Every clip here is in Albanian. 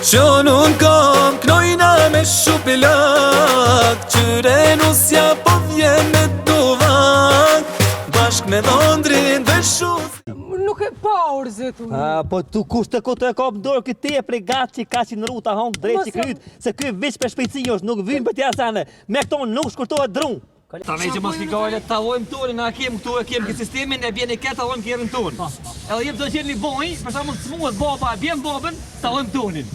që nun kam knojna me shupilak, qyre nusja po vjen me duvak, bashk me dhondrin dhe shuz. Nuk e pa orze tu. Po tu kush të kote e kap dorë këti e pregat që ka që në ruta hong drejt që kryt, se kry vish për shpejtësi është, nuk vim për tja sene, me këto nuk shkurtohet drum. Ta me që mos t'i gajle, ta vojmë tonin, na kem këtu, e kem këtë sistemin, e bjeni këtë, ta vojmë kjerën ton. Edhe jem të qenë një boj, për sa mund të smuhet baba, e bjen babën, ta vojmë tonin.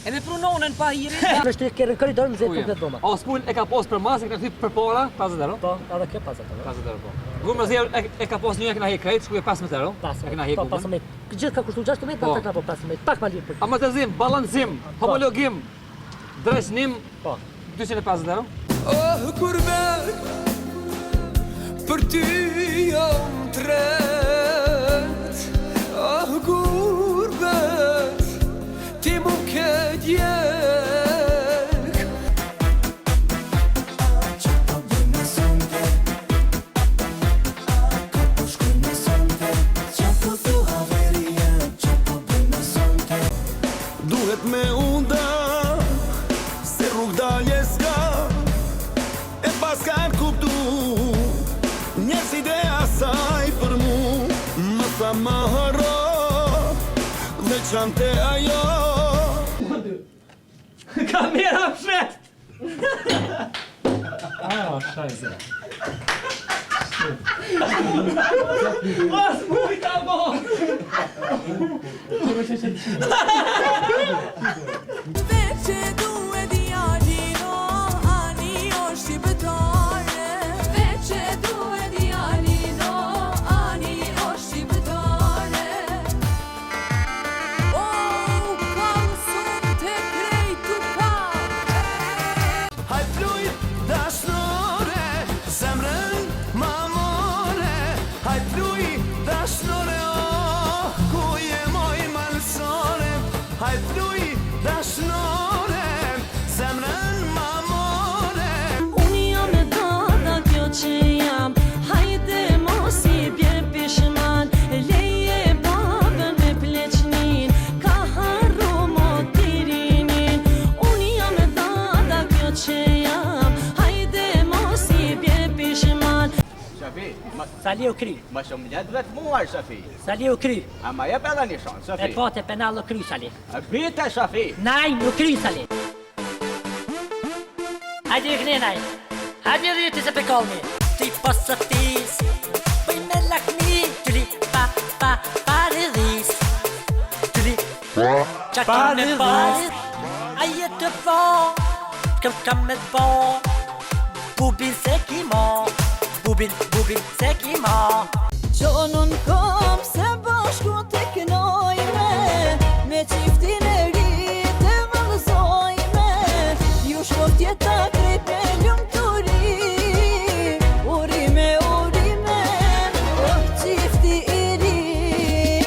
E me prunonen pa hiri. Me shtë kërë koridor më zetë komplet doma. O, s'pull e ka pos për mas, e ka thyp për para, 50 euro. Po, edhe ke 50 euro. 50 euro, po. Gumë rëzirë e ka pos një e këna hek krejt, shkuje 15 euro. E këna hek po, 15. Gjithë ka kushtu 16, ta ka po 15, pak ma lirë për. Amatezim, balancim, homologim, dresnim, 250 euro. Oh, kurbet, për ty jam tret. Oh, kurbet, ti mu ke djek. Duhet me unda, se rrug dalje s'ka, e pas kanë kuptu njerëzit e asaj për mu. Më sa më haro, dhe qante ajo. Kamera fshet! Scheiße. Was mujta mo! Veçe duhet djalino, ani o shqiptare. Veçe duhet djalino, ani o shqiptare. O, kam sun të krejtu pa. Haj pluj dashnore, zemrën mamore. Haj pluj dashnore, oh, ku je moj malsore. Haj pluj dashnore, zemrën mamore. Unë jam e dada kjo që jam, hajde mos I bje pishman. Leje babën me pleqnin, ka harru motirinin. Unë jam e dada kjo që jam, hajde mos I bje pishman. Shafi, Sali u kry, ma shumë njët vetë muar, Shafi. Sali u kry. Ama jep edhe një shanë, E Shafi. po të penal u kry, Sali. A bite, Shafi. Naj, u kry, Sali. Hajde i knenaj. Hajde rriti se pekolmi. Ti posëtis, bëj me lakmi. Tyli paridis. Tyli qaka me paridis. Aje të po, kam me po. Bubin se kimo, bubin se kimo. Qonun kom se bashku të kënojme, me qiftin e ri të vëllëzojme. Ju shkoft jeta krejt me ljumë të ri, urime, oh qifti I ri.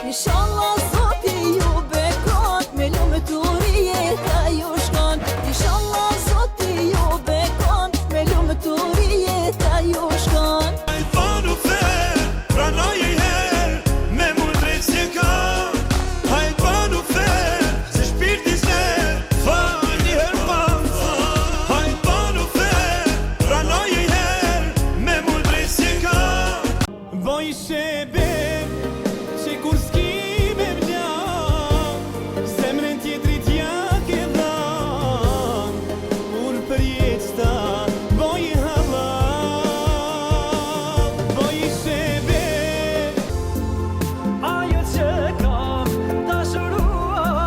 Inshallah zoti ju bekon, me ljumë të ri jeta ju shkon. Inshallah zoti ju bekon, me ljumë të ri jeta ju shkon. Haj banu fer, pranoj I her, me mund drejt si ka. Haj banu fer, se shpirti se fal një her pa. Haj banu fer, pranoj I her, me mund drejt si ka. Boj shebe, që kur s'ki me vlan, zemrën tjetrit ja ke dhan. Kur për jetë sta, boj halal, boj shebe. Ajo që kam dashuruar,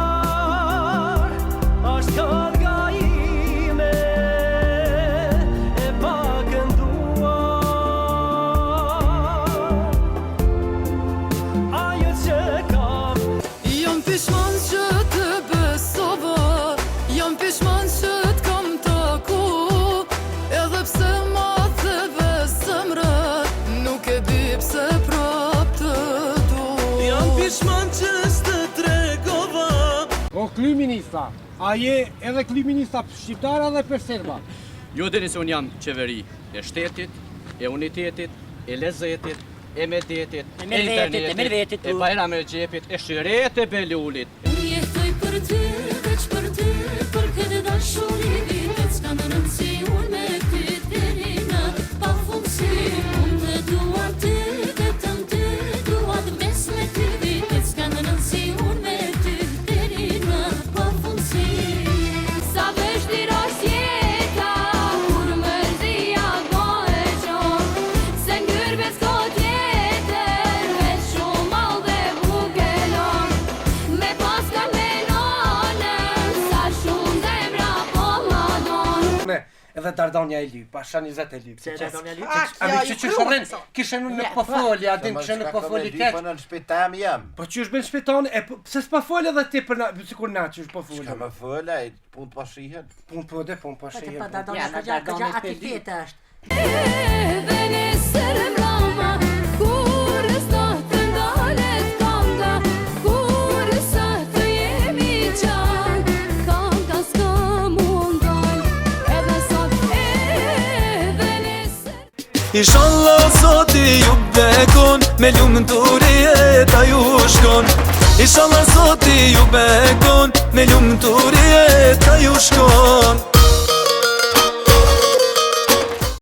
është karga ime, e pa kënduar. Ajo që kam Jam pishman që të besova, jam pishman që t'kam taku, edhe pse ma theve zemrët, nuk e di pse prap të du. Jam pishman që s'të tregova. O klyminista, a je edhe klyminista shqiptara dhe për serba? Ju dini se unë jam qeveri e shtetit, e unitetit, e lezetit, e medetit, E mervetit, e mervetit, e bajra me gjepit, e shiret e belulit. Unë jetoj për ty, veç për Dardania e lyp, pasha 20 e lyp. Se Dardania e lyp? A mi që shërën, kishen në pëfolja, adin kishen në pëfolja keq. Në shpitam jam. Po që është ben shpiton, pse s'pa folja dhe ti për na, sikur na që është po folja. Ka më fola, punë pa shihen. Punë po dhe, punë pa shihen. Pa Dardania këgja ati fete është. Edhe nesër mbroma, kur s'do të ndalet kënga, kur sa të jemi qarë, kënga s'ka mundon, edhe sot edhe nesër. Inshallah zoti ju bekon, me lumë të rjeta ju shkon. Inshallah zoti ju bekon, me lumë të rjeta ju shkon.